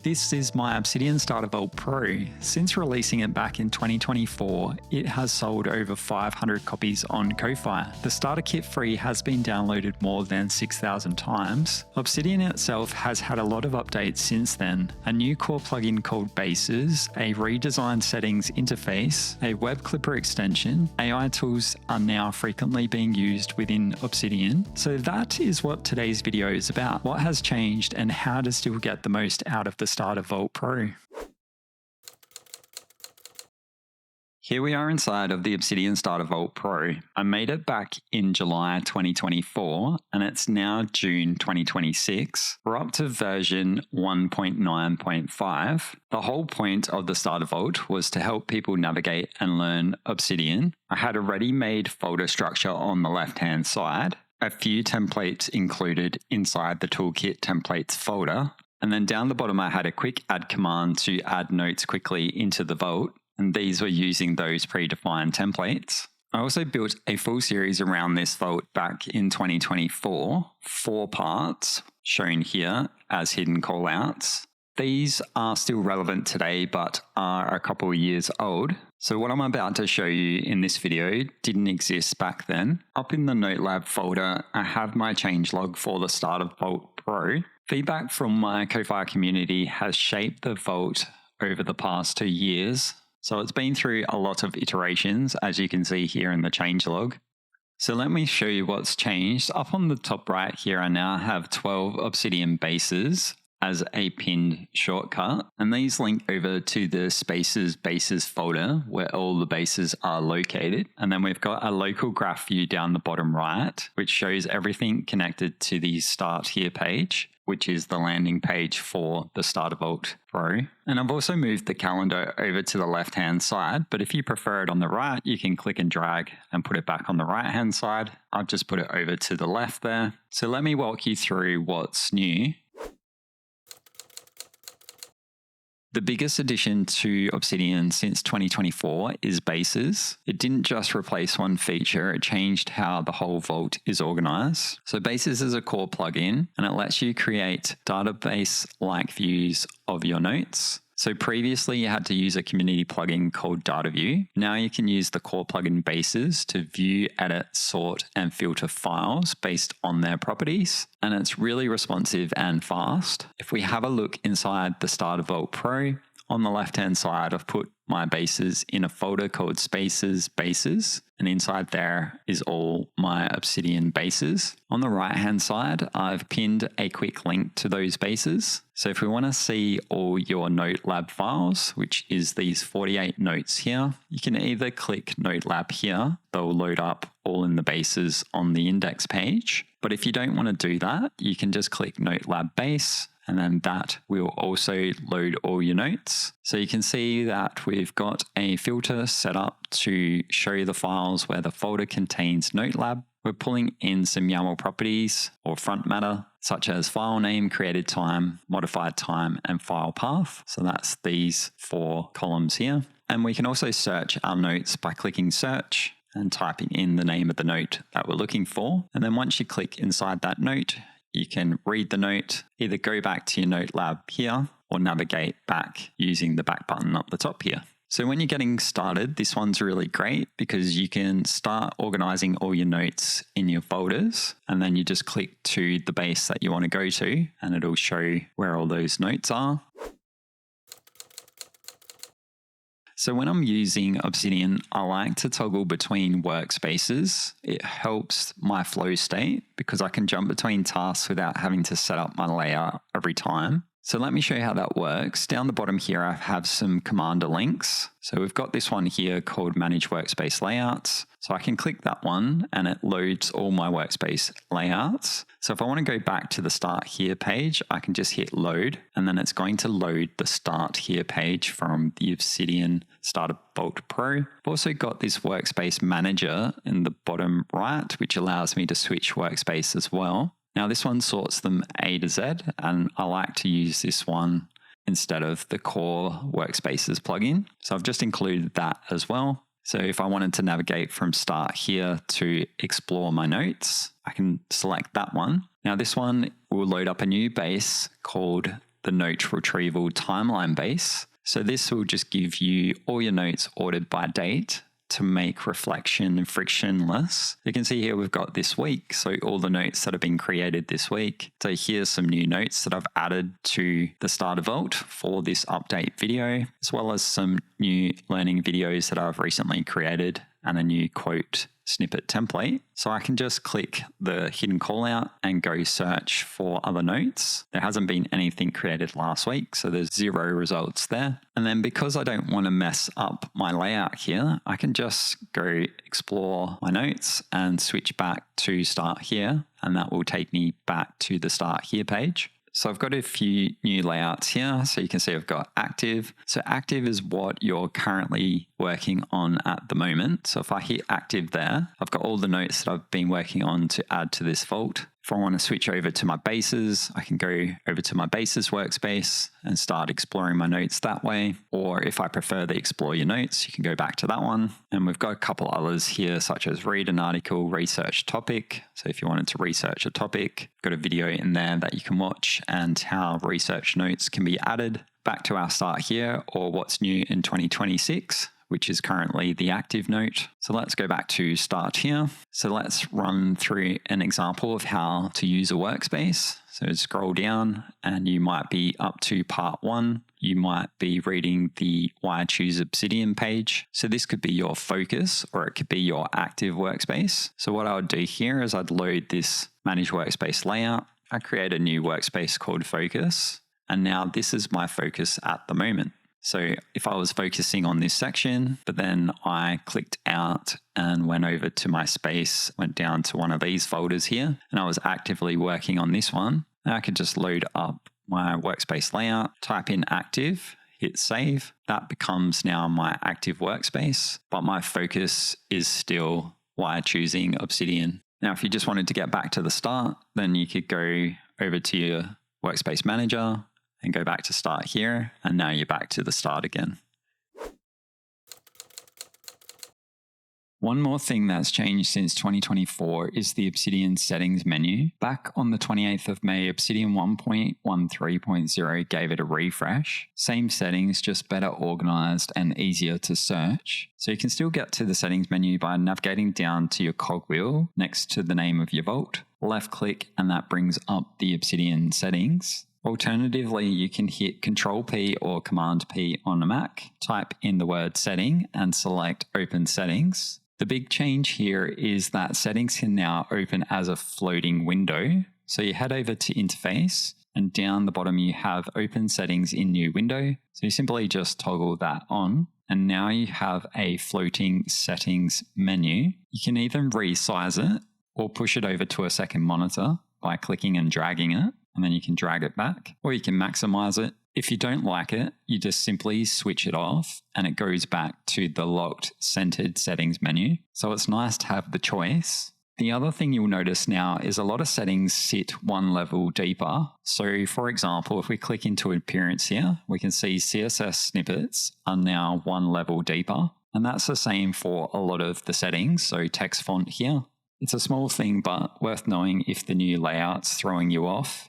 This is my Obsidian Starter Vault Pro. Since releasing it back in 2024, it has sold over 500 copies on Ko-Fi. The starter kit free has been downloaded more than 6,000 times. Obsidian itself has had a lot of updates since then. A new core plugin called Bases, a redesigned settings interface, a web clipper extension, AI tools are now frequently being used within Obsidian. So that is what today's video is about. What has changed and how to still get the most out of the Starter Vault Pro. Here we are inside of the Obsidian Starter Vault Pro. I made it back in July 2024 and it's now June 2026. We're up to version 1.9.5. The whole point of the Starter Vault was to help people navigate and learn Obsidian. I had a ready-made folder structure on the left-hand side, a few templates included inside the Toolkit Templates folder, and then down the bottom I had a quick add command to add notes quickly into the vault, and these were using those predefined templates. I also built a full series around this vault back in 2024, 4 parts shown here as hidden callouts. These are still relevant today but are a couple of years old. So what I'm about to show you in this video didn't exist back then. Up in the NoteLab folder, I have my changelog for the Starter Vault Pro. Feedback from my Ko-Fi community has shaped the vault over the past 2 years. So it's been through a lot of iterations, as you can see here in the changelog. So let me show you what's changed. Up on the top right here, I now have 12 Obsidian bases as a pinned shortcut, and these link over to the Spaces bases folder where all the bases are located. And then we've got a local graph view down the bottom right, which shows everything connected to the Start Here page, which is the landing page for the Starter Vault Pro. And I've also moved the calendar over to the left-hand side, but if you prefer it on the right, you can click and drag and put it back on the right-hand side. I've just put it over to the left there. So let me walk you through what's new. The biggest addition to Obsidian since 2024 is Bases. It didn't just replace one feature, it changed how the whole vault is organized. So Bases is a core plugin and it lets you create database-like views of your notes. So previously you had to use a community plugin called DataView. Now you can use the core plugin Bases to view, edit, sort, and filter files based on their properties. And it's really responsive and fast. If we have a look inside the Starter Vault Pro, on the left-hand side, I've put my bases in a folder called Spaces Bases, and inside there is all my Obsidian bases. On the right-hand side, I've pinned a quick link to those bases. So if we want to see all your NoteLab files, which is these 48 notes here, you can either click NoteLab here, they'll load up all in the bases on the index page. But if you don't want to do that, you can just click NoteLab Base, and then that will also load all your notes. So you can see that we've got a filter set up to show the files where the folder contains NoteLab. We're pulling in some YAML properties or front matter, such as file name, created time, modified time, and file path. So that's these 4 columns here. And we can also search our notes by clicking search and typing in the name of the note that we're looking for. And then once you click inside that note, you can read the note, either go back to your NoteLab here or navigate back using the back button up the top here. So when you're getting started, this one's really great because you can start organizing all your notes in your folders, and then you just click to the base that you want to go to and it'll show where all those notes are. So when I'm using Obsidian, I like to toggle between workspaces. It helps my flow state because I can jump between tasks without having to set up my layout every time. So let me show you how that works. Down the bottom here, I have some commander links. So we've got this one here called Manage Workspace Layouts. So I can click that one and it loads all my workspace layouts. So if I want to go back to the Start Here page, I can just hit load and then it's going to load the Start Here page from the Obsidian Starter Vault Pro. I've also got this Workspace Manager in the bottom right, which allows me to switch workspace as well. Now this one sorts them A to Z, and I like to use this one instead of the core Workspaces plugin. So I've just included that as well. So if I wanted to navigate from Start Here to explore my notes, I can select that one. Now this one will load up a new base called the note retrieval timeline base. So this will just give you all your notes ordered by date to make reflection frictionless. You can see here we've got this week, so all the notes that have been created this week. So here's some new notes that I've added to the Starter Vault for this update video, as well as some new learning videos that I've recently created and a new quote snippet template. So I can just click the hidden callout and go search for other notes. There hasn't been anything created last week, so there's 0 results there. And then because I don't want to mess up my layout here, I can just go explore my notes and switch back to Start Here, and that will take me back to the Start Here page. So I've got a few new layouts here. So you can see I've got active. So active is what you're currently working on at the moment. So if I hit active there, I've got all the notes that I've been working on to add to this vault. If I want to switch over to my bases, I can go over to my bases workspace and start exploring my notes that way. Or if I prefer the explore your notes, you can go back to that one. And we've got a couple others here, such as read an article, research topic. So if you wanted to research a topic, got a video in there that you can watch and how research notes can be added. Back to our Start Here, or what's new in 2026. Which is currently the active note. So let's go back to Start Here. So let's run through an example of how to use a workspace. So scroll down and you might be up to part 1. You might be reading the Why Choose Obsidian page. So this could be your focus or it could be your active workspace. So what I would do here is I'd load this Manage Workspace layout. I create a new workspace called Focus. And now this is my focus at the moment. So if I was focusing on this section, but then I clicked out and went over to my space, went down to one of these folders here, and I was actively working on this one, I could just load up my workspace layout, type in active, hit save. That becomes now my active workspace, but my focus is still Why Choosing Obsidian. Now, if you just wanted to get back to the start, then you could go over to your workspace manager, and go back to Start Here, and now you're back to the start again. One more thing that's changed since 2024 is the Obsidian settings menu. Back on the 28th of May, Obsidian 1.13.0 gave it a refresh. Same settings, just better organized and easier to search. So you can still get to the settings menu by navigating down to your cogwheel next to the name of your vault. Left click and that brings up the Obsidian settings. Alternatively, you can hit Control-P or Command-P on a Mac, type in the word setting and select Open Settings. The big change here is that settings can now open as a floating window. So you head over to Interface and down the bottom you have Open Settings in New Window. So you simply just toggle that on and now you have a floating settings menu. You can either resize it or push it over to a second monitor by clicking and dragging it. And then you can drag it back, or you can maximize it. If you don't like it, you just simply switch it off and it goes back to the locked centered settings menu. So it's nice to have the choice. The other thing you'll notice now is a lot of settings sit one level deeper. So for example, if we click into Appearance here, we can see CSS snippets are now one level deeper. And that's the same for a lot of the settings. So text font here. It's a small thing, but worth knowing if the new layout's throwing you off.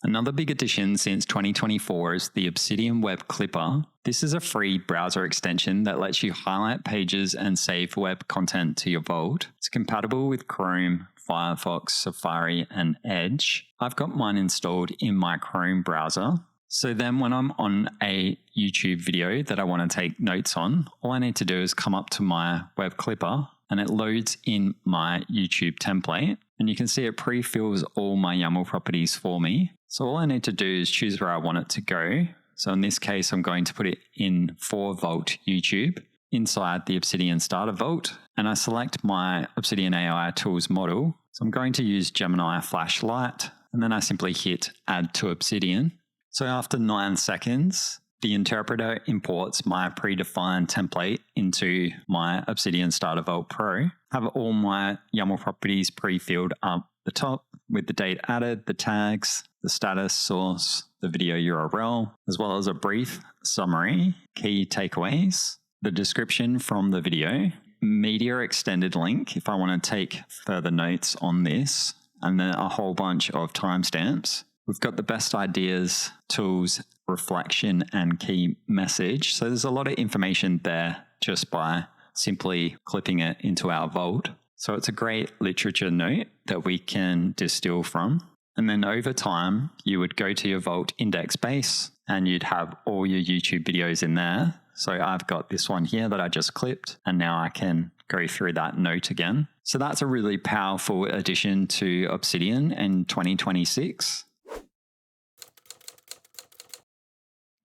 Another big addition since 2024 is the Obsidian Web Clipper. This is a free browser extension that lets you highlight pages and save web content to your vault. It's compatible with Chrome, Firefox, Safari, and Edge. I've got mine installed in my Chrome browser. So then when I'm on a YouTube video that I want to take notes on, all I need to do is come up to my Web Clipper and it loads in my YouTube template. And you can see it pre-fills all my YAML properties for me. So all I need to do is choose where I want it to go. So in this case, I'm going to put it in for Vault YouTube inside the Obsidian Starter Vault. And I select my Obsidian AI Tools model. So I'm going to use Gemini Flashlight. And then I simply hit Add to Obsidian. So after 9 seconds, the interpreter imports my predefined template into my Obsidian Starter Vault Pro. I have all my YAML properties pre-filled up the top with the date added, the tags, the status, source, the video URL, as well as a brief summary, key takeaways, the description from the video, media extended link if I want to take further notes on this, and then a whole bunch of timestamps. We've got the best ideas, tools, reflection, and key message. So there's a lot of information there just by simply clipping it into our vault. So it's a great literature note that we can distill from. And then over time, you would go to your vault index base and you'd have all your YouTube videos in there. So I've got this one here that I just clipped, and now I can go through that note again. So that's a really powerful addition to Obsidian in 2026.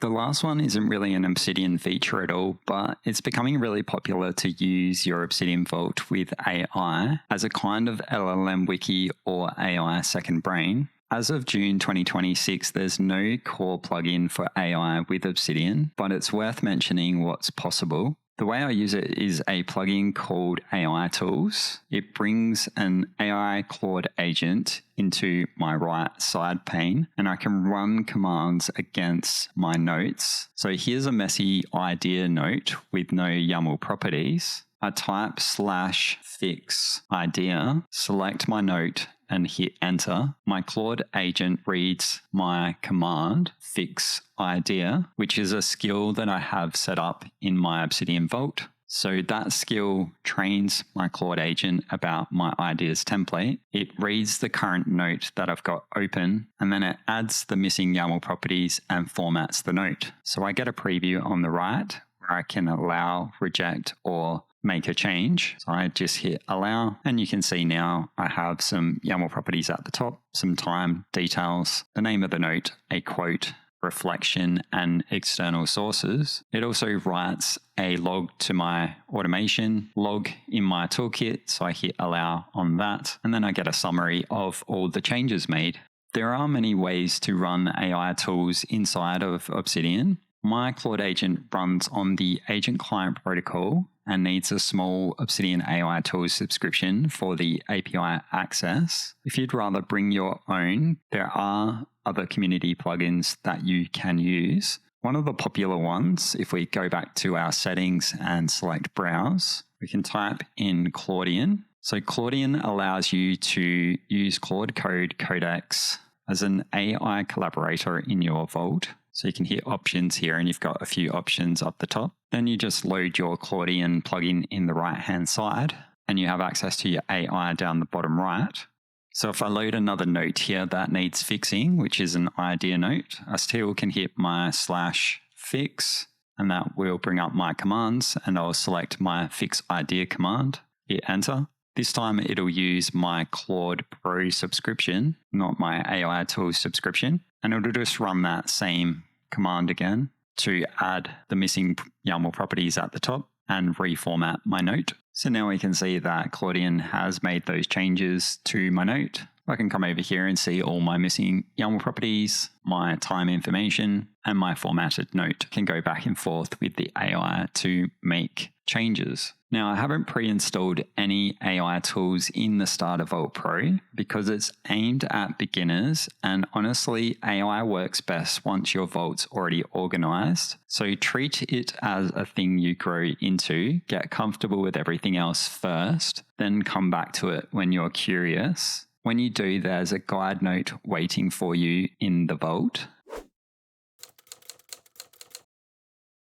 The last one isn't really an Obsidian feature at all, but it's becoming really popular to use your Obsidian Vault with AI as a kind of LLM wiki or AI second brain. As of June 2026, there's no core plugin for AI with Obsidian, but it's worth mentioning what's possible. The way I use it is a plugin called AI Tools. It brings an AI Claude agent into my right side pane, and I can run commands against my notes. So here's a messy idea note with no YAML properties. I type /fix idea, select my note, and hit enter. My Claude agent reads my command, fix idea, which is a skill that I have set up in my Obsidian Vault. So that skill trains my Claude agent about my ideas template. It reads the current note that I've got open, and then it adds the missing YAML properties and formats the note. So I get a preview on the right where I can allow, reject, or make a change. So I just hit allow, and you can see now I have some YAML properties at the top, some time, details, the name of the note, a quote, reflection, and external sources. It also writes a log to my automation log in my toolkit. So I hit allow on that, and then I get a summary of all the changes made. There are many ways to run AI tools inside of Obsidian. My Claude agent runs on the agent client protocol and needs a small Obsidian AI Tools subscription for the API access. If you'd rather bring your own, there are other community plugins that you can use. One of the popular ones, if we go back to our settings and select browse, we can type in Claudian. So Claudian allows you to use Claude Code Codex as an AI collaborator in your vault. So you can hit options here, and you've got a few options up the top. Then you just load your Claudian plugin in the right-hand side, and you have access to your AI down the bottom right. So if I load another note here that needs fixing, which is an idea note, I still can hit my /fix, and that will bring up my commands, and I'll select my fix idea command, hit enter. This time it'll use my Claude Pro subscription, not my AI Tools subscription, and it'll just run that same command again to add the missing YAML properties at the top and reformat my note. So now we can see that Claudian has made those changes to my note. I can come over here and see all my missing YAML properties, my time information, and my formatted note. Can go back and forth with the AI to make changes. Now, I haven't pre-installed any AI tools in the Starter Vault Pro because it's aimed at beginners, and honestly, AI works best once your vault's already organized. So treat it as a thing you grow into, get comfortable with everything else first, then come back to it when you're curious. When you do, there's a guide note waiting for you in the vault.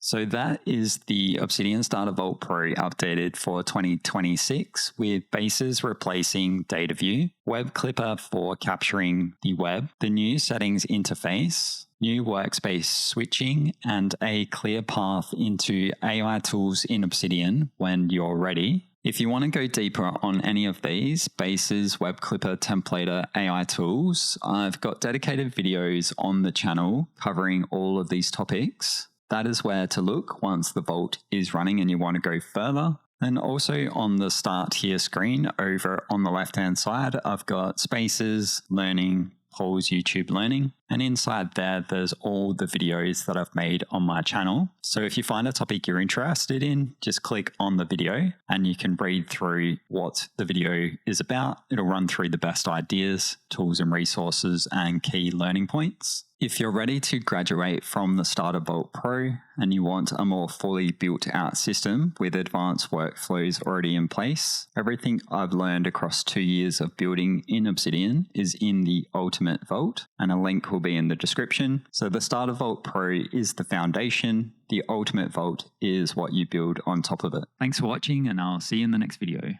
So that is the Obsidian Starter Vault Pro updated for 2026 with bases replacing data view, web clipper for capturing the web, the new settings interface, new workspace switching, and a clear path into AI tools in Obsidian when you're ready. If you want to go deeper on any of these, bases, web clipper, templater, AI tools, I've got dedicated videos on the channel covering all of these topics. That is where to look once the vault is running and you want to go further. And also on the Start Here screen over on the left-hand side, I've got Spaces, Learning, Polls, YouTube Learning. And inside there, there's all the videos that I've made on my channel. So if you find a topic you're interested in, just click on the video and you can read through what the video is about. It'll run through the best ideas, tools and resources, and key learning points. If you're ready to graduate from the Starter Vault Pro and you want a more fully built out system with advanced workflows already in place, everything I've learned across 2 years of building in Obsidian is in the Ultimate Vault, and a link will be in the description. So the Starter Vault Pro is the foundation. The Ultimate Vault is what you build on top of it. Thanks for watching, and I'll see you in the next video.